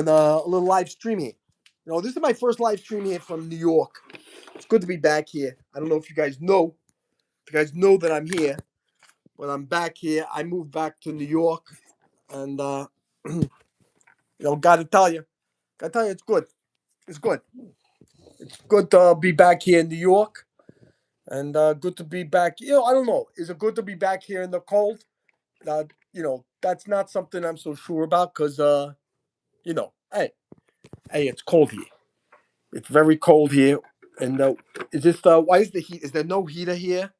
a little live stream here. This is my first live stream here from New York. It's good to be back here. I don't know if you guys know. If you guys know that I'm here, but I'm back here. I moved back to New York, and gotta tell you, it's good. It's good. It's good to be back here in New York, and good to be back. I don't know. Is it good to be back here in the cold? That's not something I'm so sure about because hey, it's cold here. It's very cold here. And is this why is the heat? Is there no heater here?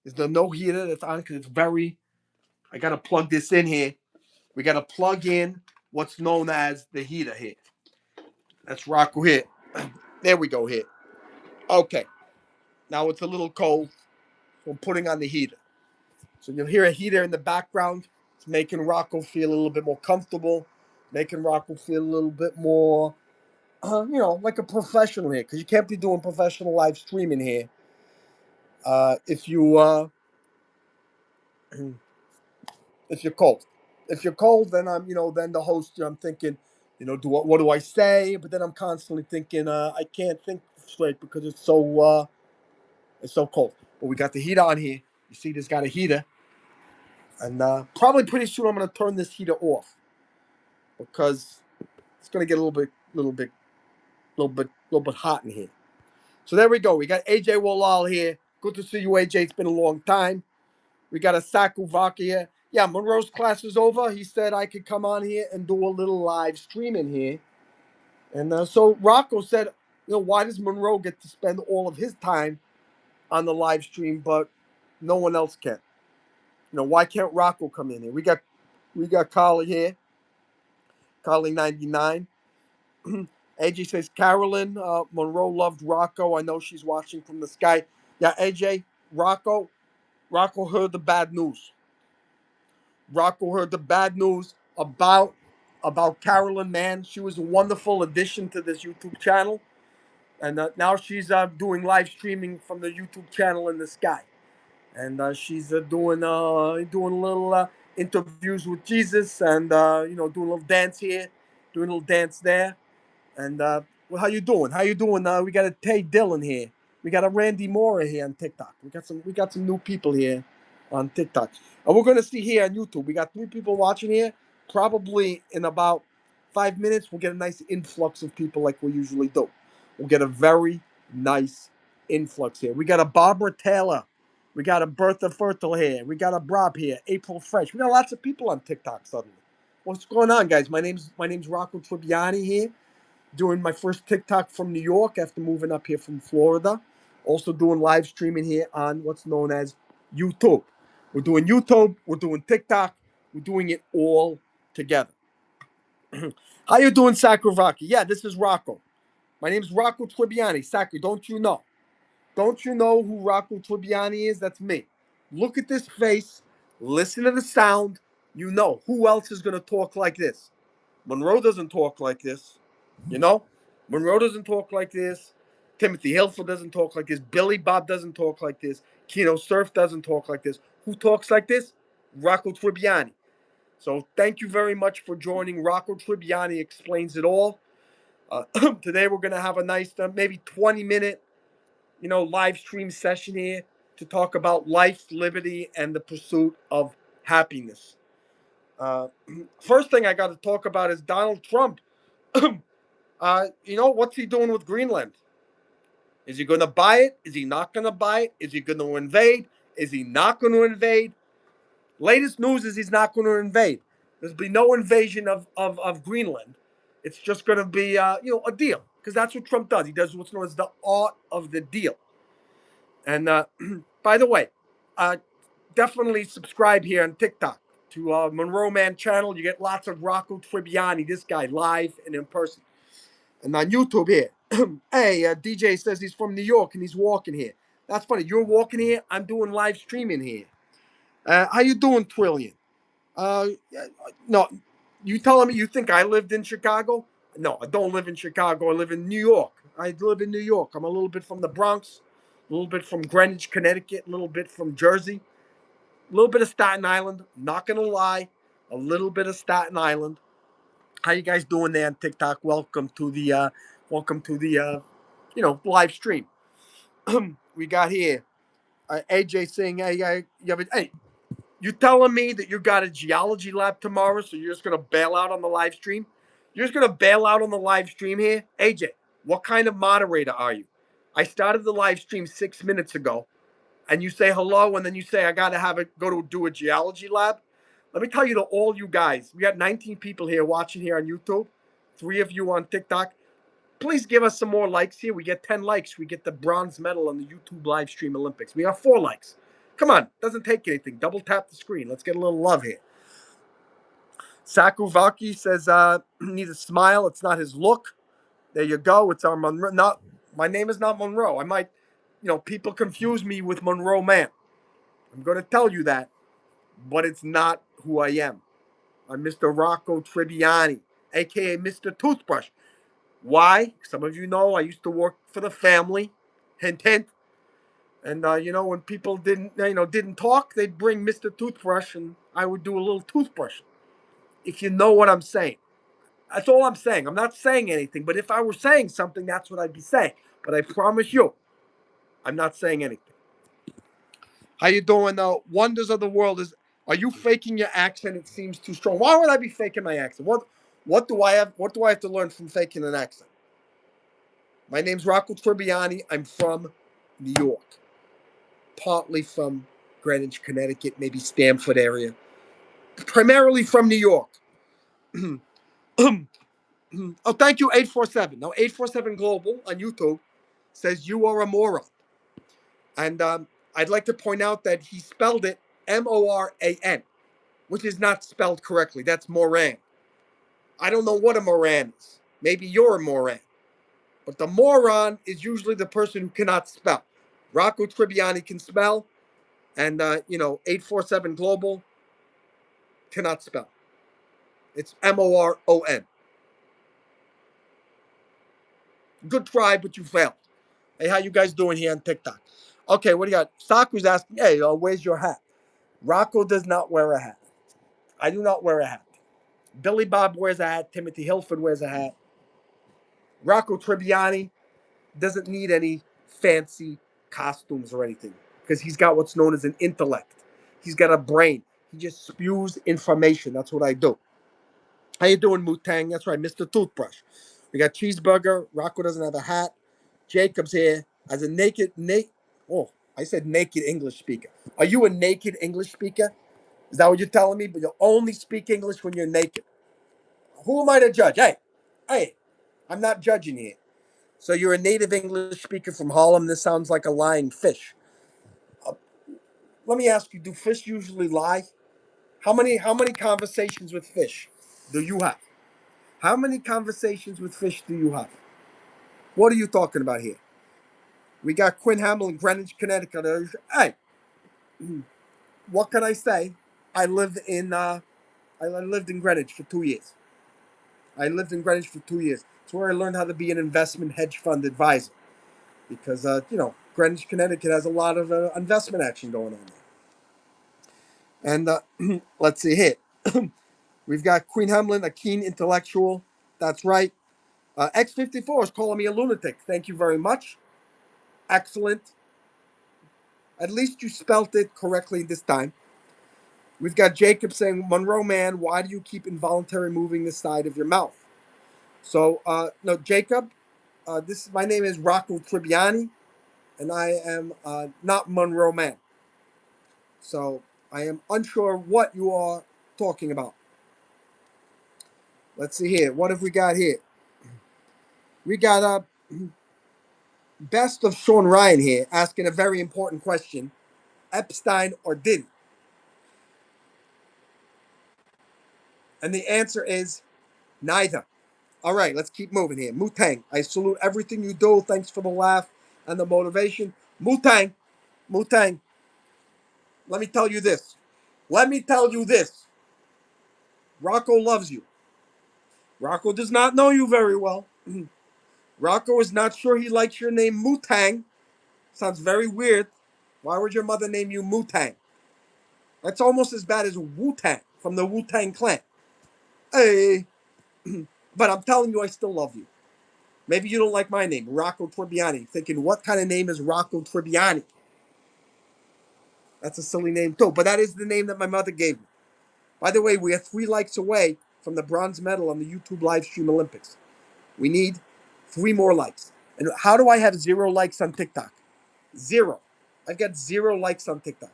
Is there no heater that's on? Because it's very. I gotta plug this in here. We gotta plug in what's known as the heater here. That's Rocco here. There we go here. Okay. Now it's a little cold, so I'm putting on the heater. So you'll hear a heater in the background. It's making Rocco feel a little bit more comfortable, making Rocco feel a little bit more, like a professional here. Because you can't be doing professional live streaming here if you if you're cold. If you're cold, then then the host. I'm thinking, what do I say? But then I'm constantly thinking, I can't think straight because it's so cold. But we got the heat on here. You see, this got a heater, and probably pretty soon I'm gonna turn this heater off because it's gonna get a little bit hot in here. So there we go. We got AJ Wolal here. Good to see you, AJ. It's been a long time. We got a Saku Vaka here. Yeah, Monroe's class is over. He said I could come on here and do a little live streaming here. And so Rocco said, why does Monroe get to spend all of his time on the live stream, but no one else can? Why can't Rocco come in here? We got Carly here, Carly 99. AJ says Carolyn Monroe loved Rocco. I know she's watching from the sky. Yeah, AJ, Rocco heard the bad news. Rocco heard the bad news about Carolyn Mann. She was a wonderful addition to this YouTube channel, and now she's doing live streaming from the YouTube channel in the sky, and she's doing little interviews with Jesus, and doing a little dance here, doing a little dance there, and well, how you doing? How you doing? We got a Tay Dillon here. We got a Randy Mora here on TikTok. We got some new people here on TikTok. And we're gonna see here on YouTube. We got 3 people watching here. Probably in about 5 minutes, we'll get a nice influx of people like we usually do. We'll get a very nice influx here. We got a Barbara Taylor. We got a Bertha Fertile here. We got a Rob here. April Fresh. We got lots of people on TikTok suddenly. What's going on, guys? My name's Rocco Tribianni here, doing my first TikTok from New York after moving up here from Florida. Also doing live streaming here on what's known as YouTube. We're doing YouTube, we're doing TikTok, we're doing it all together. How you doing, Sakravaki? Yeah, this is Rocco. My name's Rocco Tribiani. Sakri, don't you know? Don't you know who Rocco Tribiani is? That's me. Look at this face, listen to the sound. You know who else is going to talk like this? Monroe doesn't talk like this. You know, Monroe doesn't talk like this. Timothy Hilfer doesn't talk like this. Billy Bob doesn't talk like this. Keno Surf doesn't talk like this. Who talks like this? Rocco Tribiani. So thank you very much for joining. Rocco Tribiani explains it all. Today we're gonna have a nice, maybe 20-minute, live stream session here to talk about life, liberty, and the pursuit of happiness. Uh, First thing I got to talk about is Donald Trump. What's he doing with Greenland? Is he going to buy it? Is he not going to buy it? Is he going to invade? Is he not going to invade? Latest news is he's not going to invade. There's be no invasion of Greenland. It's just going to be a deal, because that's what Trump does. He does what's known as the art of the deal. And by the way, definitely subscribe here on TikTok to Monroe Mann channel. You get lots of Rocco Tribiani, this guy, live and in person. And on YouTube here, hey, DJ says he's from New York and he's walking here. That's funny. You're walking here. I'm doing live streaming here. How you doing, Twillion? No, you telling me you think I lived in Chicago? No, I don't live in Chicago. I live in New York. I live in New York. I'm a little bit from the Bronx, a little bit from Greenwich, Connecticut, a little bit from Jersey, a little bit of Staten Island. Not gonna lie, a little bit of Staten Island. How you guys doing there on TikTok? Welcome to the live stream. We got here AJ saying, hey, you telling me that you got a geology lab tomorrow, so you're just gonna bail out on the live stream? You're just gonna bail out on the live stream here, AJ? What kind of moderator are you? I started the live stream 6 minutes ago, and you say hello, and then you say I gotta go to do a geology lab. Let me tell you to all you guys, we got 19 people here watching here on YouTube, 3 of you on TikTok. Please give us some more likes here. We get 10 likes, we get the bronze medal on the YouTube live stream Olympics. We have 4 likes. Come on, doesn't take anything. Double tap the screen. Let's get a little love here. Sakuvaki says, needs a smile. It's not his look. There you go. It's our Monroe. Not my name is not Monroe. I might, people confuse me with Monroe Mann. I'm going to tell you that, but it's not who I am. I'm Mr. Rocco Tribianni, aka Mr. Toothbrush. Why? Some of you know I used to work for the family. Hint, hint. And when people didn't talk, they'd bring Mr. Toothbrush, and I would do a little toothbrush. If you know what I'm saying, that's all I'm saying. I'm not saying anything, but if I were saying something, that's what I'd be saying. But I promise you, I'm not saying anything. How you doing? Wonders of the world is. Are you faking your accent? It seems too strong. Why would I be faking my accent? What do I have? What do I have to learn from faking an accent? My name's Rocco Tribianni. I'm from New York, partly from Greenwich, Connecticut, maybe Stamford area. Primarily from New York. Oh, thank you, 847. Now, 847 Global on YouTube says you are a moron. And I'd like to point out that he spelled it Moran, which is not spelled correctly. That's Moran. I don't know what a Moran is. Maybe you're a Moran. But the moron is usually the person who cannot spell. Rocco Tribiani can spell, and 847 Global cannot spell. It's Moron. Good try, but you failed. Hey, how you guys doing here on TikTok? Okay, what do you got? Saku's asking, hey, where's your hat? Rocco does not wear a hat. I do not wear a hat. Billy Bob wears a hat. Timothy Hilford wears a hat. Rocco Tribiani doesn't need any fancy costumes or anything because he's got what's known as an intellect. He's got a brain. He just spews information. That's what I do. How you doing, Mutang? That's right, Mr. Toothbrush. We got Cheeseburger. Rocco doesn't have a hat. Jacob's here as a I said naked English speaker. Are you a naked English speaker? Is that what you're telling me? But you only speak English when you're naked. Who am I to judge? Hey, I'm not judging here. So you're a native English speaker from Harlem. This sounds like a lying fish. Uh, Let me ask you: do fish usually lie? How many conversations with fish do you have? How many conversations with fish do you have? What are you talking about here? We got Quinn Hamill in Greenwich, Connecticut. Hey, what can I say? I lived in Greenwich for 2 years. I lived in Greenwich for 2 years. It's where I learned how to be an investment hedge fund advisor because Greenwich, Connecticut has a lot of investment action going on there. And let's see here. We've got Queen Hamlin, a keen intellectual. That's right. X54 is calling me a lunatic. Thank you very much. Excellent. At least you spelt it correctly this time. We've got Jacob saying, Monroe Mann, why do you keep involuntarily moving the side of your mouth? So, no, Jacob, my name is Rocco Tribiani, and I am not Monroe Mann. So, I am unsure what you are talking about. Let's see here. What have we got here? We got Best of Sean Ryan here asking a very important question. Epstein or Diddy? And the answer is neither. All right, let's keep moving here. Mutang, I salute everything you do. Thanks for the laugh and the motivation. Mutang, let me tell you this. Let me tell you this. Rocco loves you. Rocco does not know you very well. Rocco is not sure he likes your name, Mutang. Sounds very weird. Why would your mother name you Mutang? That's almost as bad as Wu-Tang from the Wu-Tang Clan. Hey, But I'm telling you, I still love you. Maybe you don't like my name, Rocco Tribianni. Thinking, what kind of name is Rocco Tribianni? That's a silly name too, but that is the name that my mother gave me. By the way, we are 3 likes away from the bronze medal on the YouTube live stream Olympics. We need 3 more likes. And how do I have 0 likes on TikTok? Zero. I've got 0 likes on TikTok.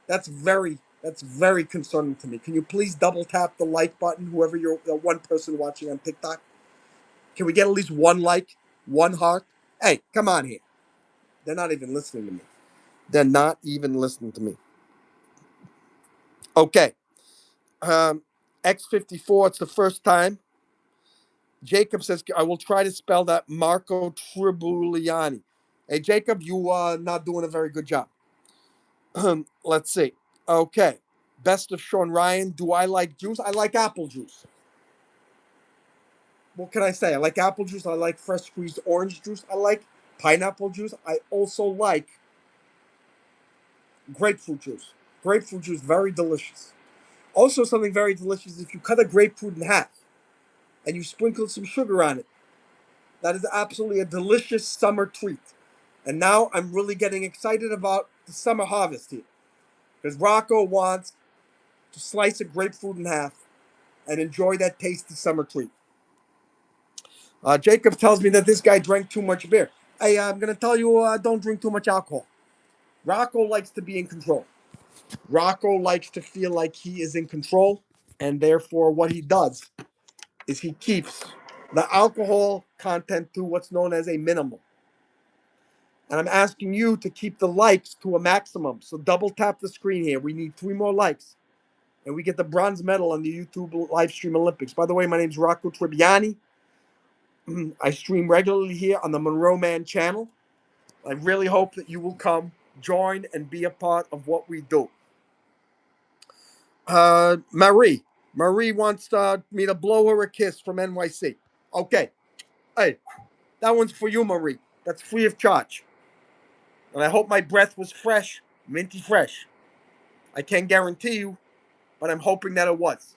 That's very concerning to me. Can you please double tap the like button, whoever you're, the one person watching on TikTok? Can we get at least 1 like, 1 heart? Hey, come on here. They're not even listening to me. They're not even listening to me. Okay. X54, it's the first time. Jacob says, I will try to spell that Marco Tribuliani. Hey, Jacob, you are not doing a very good job. Let's see. Okay. Best of Sean Ryan. Do I like juice? I like apple juice. What can I say? I like apple juice. I like fresh squeezed orange juice. I like pineapple juice. I also like grapefruit juice. Grapefruit juice, very delicious. Also, something very delicious is if you cut a grapefruit in half and you sprinkle some sugar on it. That is absolutely a delicious summer treat. And now I'm really getting excited about the summer harvest here. Because Rocco wants to slice a grapefruit in half and enjoy that tasty summer treat. Jacob tells me that this guy drank too much beer. Hey, I'm going to tell you, don't drink too much alcohol. Rocco likes to be in control. Rocco likes to feel like he is in control. And therefore, what he does is he keeps the alcohol content to what's known as a minimum. And I'm asking you to keep the likes to a maximum. So double tap the screen here. We need 3 more likes. And we get the bronze medal on the YouTube live stream Olympics. By the way, my name is Rocco Tribianni. I stream regularly here on the Monroe Mann channel. I really hope that you will come, join, and be a part of what we do. Marie. Marie wants me to blow her a kiss from NYC. Okay. Hey, that one's for you, Marie. That's free of charge. And I hope my breath was fresh, minty fresh. I can't guarantee you, but I'm hoping that it was.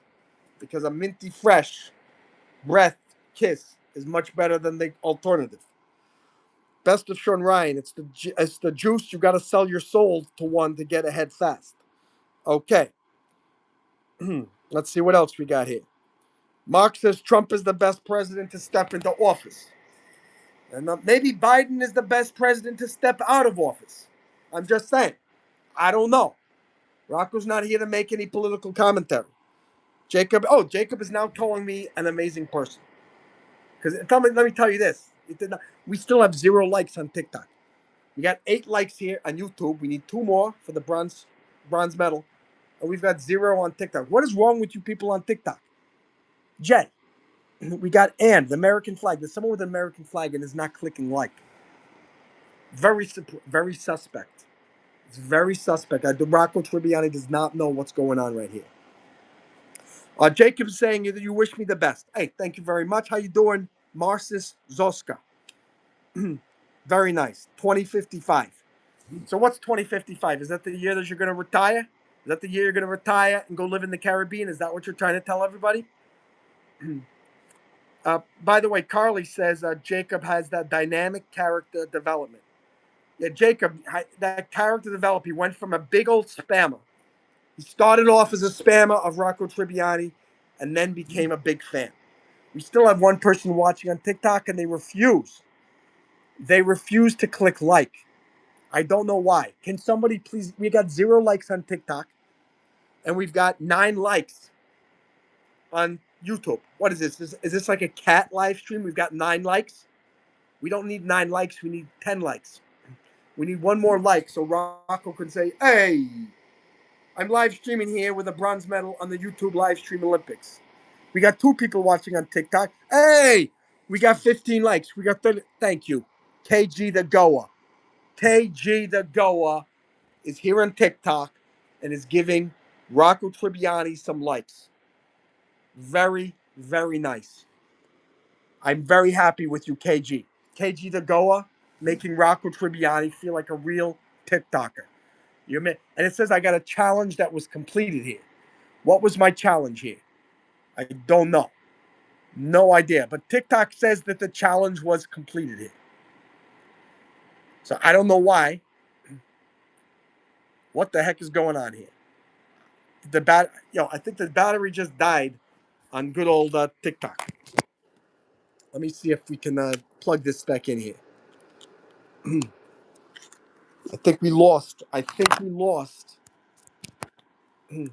Because a minty fresh breath kiss is much better than the alternative. Best of Sean Ryan. It's the juice. You got to sell your soul to one to get ahead fast. Okay. Let's see what else we got here. Mark says Trump is the best president to step into office. And maybe Biden is the best president to step out of office. I'm just saying. I don't know. Rocco's not here to make any political commentary. Jacob is now calling me an amazing person. Because let me tell you this. We still have 0 likes on TikTok. We got 8 likes here on YouTube. We need 2 more for the bronze medal. And we've got 0 on TikTok. What is wrong with you people on TikTok? Jay, we got the American flag. There's someone with an American flag and is not clicking like. Very suspect. It's very suspect. Rocco Tribiani does not know what's going on right here. Jacob's saying that you wish me the best. Hey, thank you very much. How you doing, Marcis Zoska? Very nice. 2055. So what's 2055? Is that the year that you're going to retire? Is that the year you're going to retire and go live in the Caribbean? Is that what you're trying to tell everybody? By the way, Carly says Jacob has that dynamic character development. Yeah, Jacob, that character development, he went from a big old spammer. He started off as a spammer of Rocco Tribiani and then became a big fan. We still have one person watching on TikTok and they refuse. They refuse to click like. I don't know why. Can somebody please? We got 0 likes on TikTok and we've got 9 likes on YouTube. What is this? Is this like a cat live stream? We've got 9 likes. We don't need 9 likes. We need 10 likes. We need 1 more like so Rocco can say, hey, I'm live streaming here with a bronze medal on the YouTube live stream Olympics. We got 2 people watching on TikTok. Hey, we got 15 likes. We got 30. Thank you. KG the Goa. KG the Goa is here on TikTok and is giving Rocco Tribiani some likes. Very, very nice. I'm very happy with you, KG. KG the Goa making Rocco Tribiani feel like a real TikToker. And it says I got a challenge that was completed here. What was my challenge here? I don't know. No idea. But TikTok says that the challenge was completed here. So I don't know why. What the heck is going on here? I think the battery just died on good old TikTok. Let me see if we can plug this back in here. I think we lost. I think we lost. We've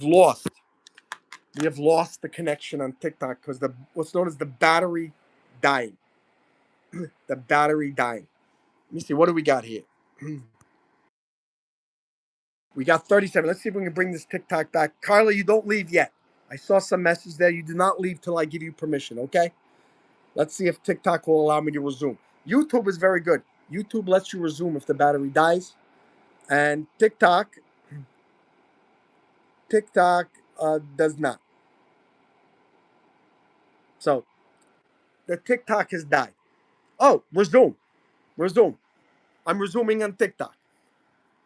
lost. We have lost the connection on TikTok because the what's known as the battery dying. The battery dying. Let me see. What do we got here? We got 37. Let's see if we can bring this TikTok back. Carla, you don't leave yet. I saw some message there. You do not leave till I give you permission, okay? Let's see if TikTok will allow me to resume. YouTube is very good. YouTube lets you resume if the battery dies. And TikTok does not. So the TikTok has died. Oh, resume. Resume. I'm resuming on TikTok.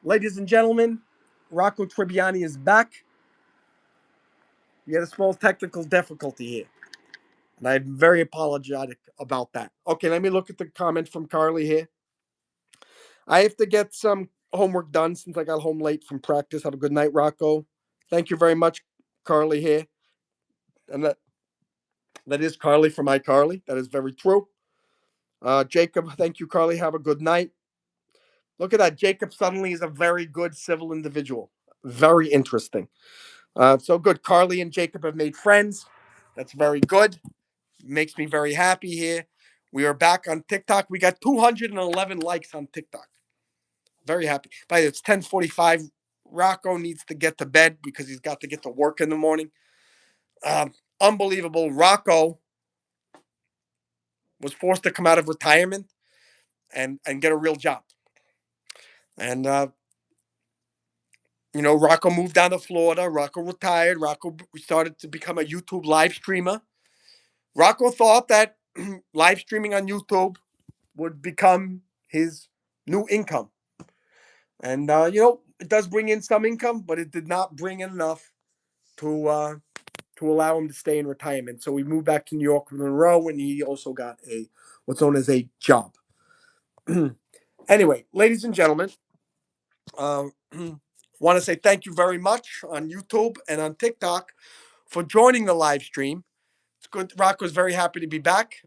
Ladies and gentlemen, Rocco Tribianni is back. We had a small technical difficulty here. And I'm very apologetic about that. Okay, let me look at the comment from Carly here. I have to get some homework done since I got home late from practice. Have a good night, Rocco. Thank you very much, Carly here. And that is Carly from iCarly. That is very true. Jacob, thank you, Carly. Have a good night. Look at that. Jacob suddenly is a very good civil individual. Very interesting. So good. Carly and Jacob have made friends. That's very good. Makes me very happy here. We are back on TikTok. We got 211 likes on TikTok. Very happy. By the way, it's 10:45. Rocco needs to get to bed because he's got to get to work in the morning. Unbelievable. Rocco was forced to come out of retirement and get a real job. And Rocco moved down to Florida. Rocco retired. Rocco started to become a YouTube live streamer. Rocco thought that live streaming on YouTube would become his new income. And it does bring in some income, but it did not bring in enough to allow him to stay in retirement. So he moved back to New York with Monroe, and he also got what's known as a job. Anyway, ladies and gentlemen, uh, want to say thank you very much on YouTube and on TikTok for joining the live stream. It's good. Rocco's very happy to be back.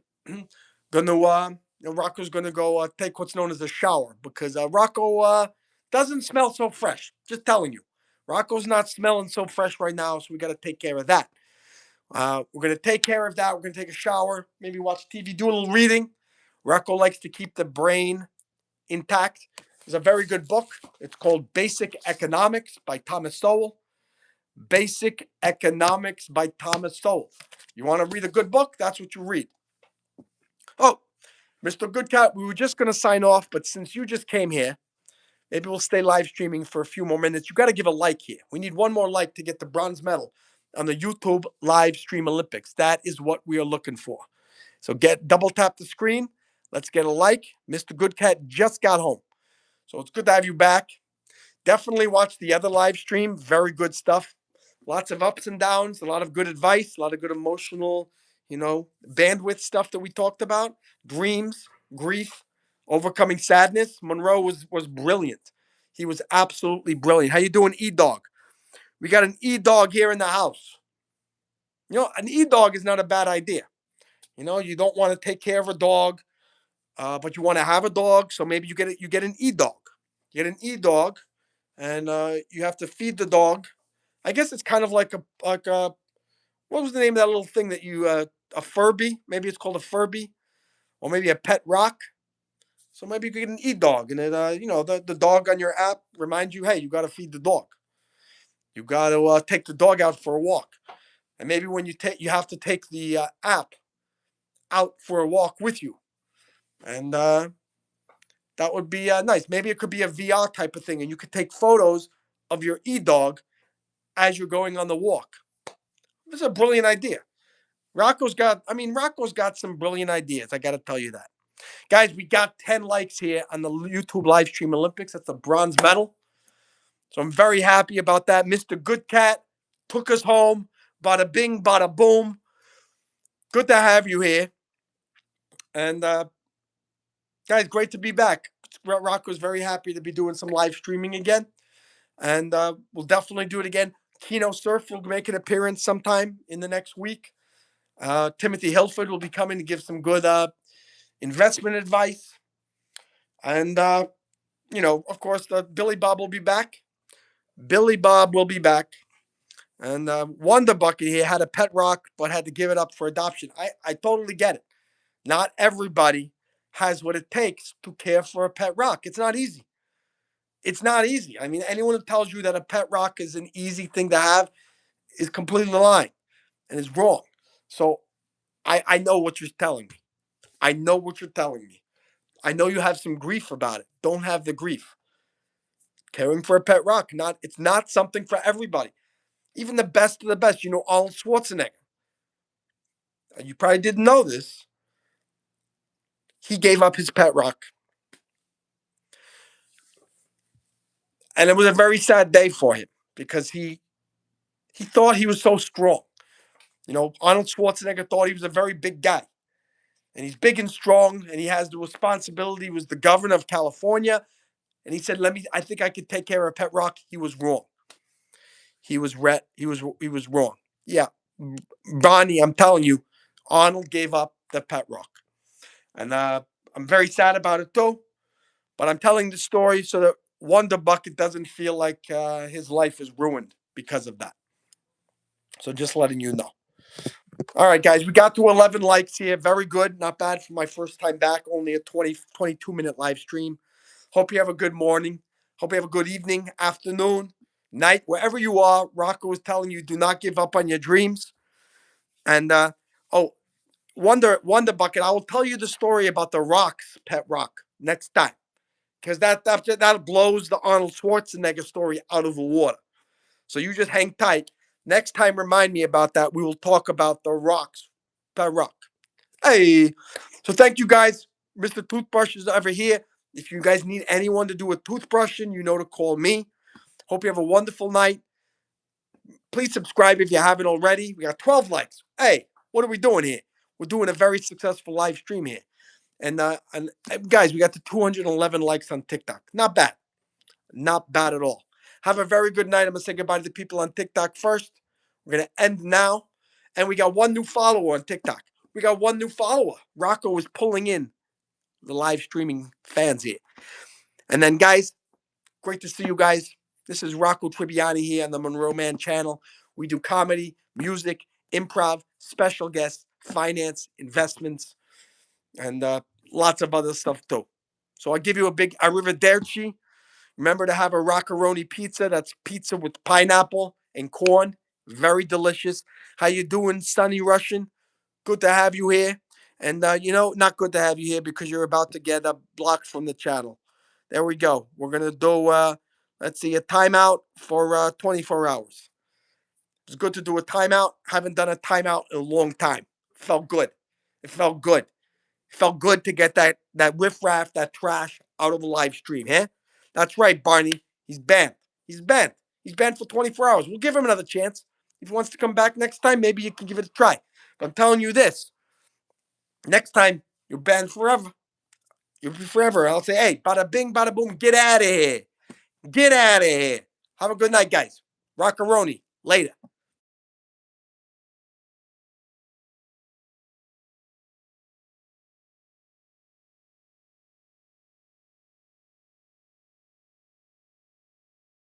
Rocco's gonna go take what's known as a shower because Rocco doesn't smell so fresh. Just telling you, Rocco's not smelling so fresh right now, so we got to take care of that. We're gonna take care of that. We're gonna take a shower, maybe watch TV, do a little reading. Rocco likes to keep the brain intact. There's a very good book. It's called Basic Economics by Thomas Sowell. Basic Economics by Thomas Sowell. You want to read a good book? That's what you read. Oh, Mr. Goodcat, we were just going to sign off, but since you just came here, maybe we'll stay live streaming for a few more minutes. You got to give a like here. We need one more like to get the bronze medal on the YouTube live stream Olympics. That is what we are looking for. So double tap the screen. Let's get a like. Mr. Goodcat just got home. So it's good to have you back. Definitely watch the other live stream. Very good stuff. Lots of ups and downs, a lot of good advice, a lot of good emotional, bandwidth stuff that we talked about. Dreams, grief, overcoming sadness. Monroe was brilliant. He was absolutely brilliant. How you doing, E-Dog? We got an E-Dog here in the house. An E-Dog is not a bad idea. You don't want to take care of a dog, but you want to have a dog, so maybe you get an E-Dog. You get an E-Dog, and you have to feed the dog. I guess it's kind of like a what was the name of that little thing that you a Furby? Maybe it's called a Furby, or maybe a pet rock. So maybe you get an e-dog, and it the dog on your app reminds you, hey, you got to feed the dog. You got to take the dog out for a walk, and maybe when you have to take the app out for a walk with you, and that would be nice. Maybe it could be a VR type of thing, and you could take photos of your e-dog as you're going on the walk. This is a brilliant idea. Rocco's got some brilliant ideas. I got to tell you that. Guys, we got 10 likes here on the YouTube live stream Olympics. That's a bronze medal. So I'm very happy about that. Mr. Goodcat took us home. Bada bing, bada boom. Good to have you here. And guys, great to be back. Rocco's very happy to be doing some live streaming again. And we'll definitely do it again. Kino Surf will make an appearance sometime in the next week. Timothy Hilford will be coming to give some good investment advice. And, of course, Billy Bob will be back. Billy Bob will be back. And Wonder Bucket here had a pet rock, but had to give it up for adoption. I totally get it. Not everybody has what it takes to care for a pet rock. It's not easy. It's not easy. I mean, anyone who tells you that a pet rock is an easy thing to have is completely lying and is wrong. So I know what you're telling me. I know what you're telling me. I know you have some grief about it. Don't have the grief. Caring for a pet rock, it's not something for everybody. Even the best of the best, Arnold Schwarzenegger. You probably didn't know this. He gave up his pet rock. And it was a very sad day for him because he thought he was so strong. Arnold Schwarzenegger thought he was a very big guy. And he's big and strong, and he has the responsibility. He was the governor of California. And he said, I think I could take care of a pet rock. He was wrong. He was wrong. Yeah. Bonnie, I'm telling you, Arnold gave up the pet rock. And I'm very sad about it too. But I'm telling the story so that Wonder Bucket doesn't feel like his life is ruined because of that. So just letting you know. All right, guys, we got to 11 likes here. Very good. Not bad for my first time back. Only a 22-minute live stream. Hope you have a good morning. Hope you have a good evening, afternoon, night, wherever you are. Rocco is telling you, do not give up on your dreams. And, Wonder Bucket, I will tell you the story about the rocks, pet rock, next time. Because that blows the Arnold Schwarzenegger story out of the water. So you just hang tight. Next time, remind me about that. We will talk about the rocks, pet rock. Hey, so thank you guys. Mr. Toothbrush is over here. If you guys need anyone to do a toothbrushing, you know to call me. Hope you have a wonderful night. Please subscribe if you haven't already. We got 12 likes. Hey, what are we doing here? We're doing a very successful live stream here. And guys, we got the 211 likes on TikTok. Not bad. Not bad at all. Have a very good night. I'm going to say goodbye to the people on TikTok first. We're going to end now. And we got one new follower on TikTok. We got one new follower. Rocco is pulling in the live streaming fans here. And then, guys, great to see you guys. This is Rocco Tribianni here on the Monroe Mann channel. We do comedy, music, improv, special guests, finance, investments, and lots of other stuff too. So I'll give you a big arrivederci. Remember to have a rockaroni pizza. That's pizza with pineapple and corn. Very delicious. How you doing, Sonny Russian? Good to have you here. And, not good to have you here because you're about to get blocked from the channel. There we go. We're going to do, let's see, a timeout for 24 hours. It's good to do a timeout. Haven't done a timeout in a long time. Felt good. It felt good. It felt good to get that riffraff, that trash out of the live stream, huh? That's right, Barney. He's banned. He's banned. He's banned for 24 hours. We'll give him another chance. If he wants to come back next time, maybe you can give it a try. But I'm telling you this. Next time, you're banned forever. You'll be forever. I'll say, hey, bada bing, bada boom, get out of here. Get out of here. Have a good night, guys. Rockaroni. Later.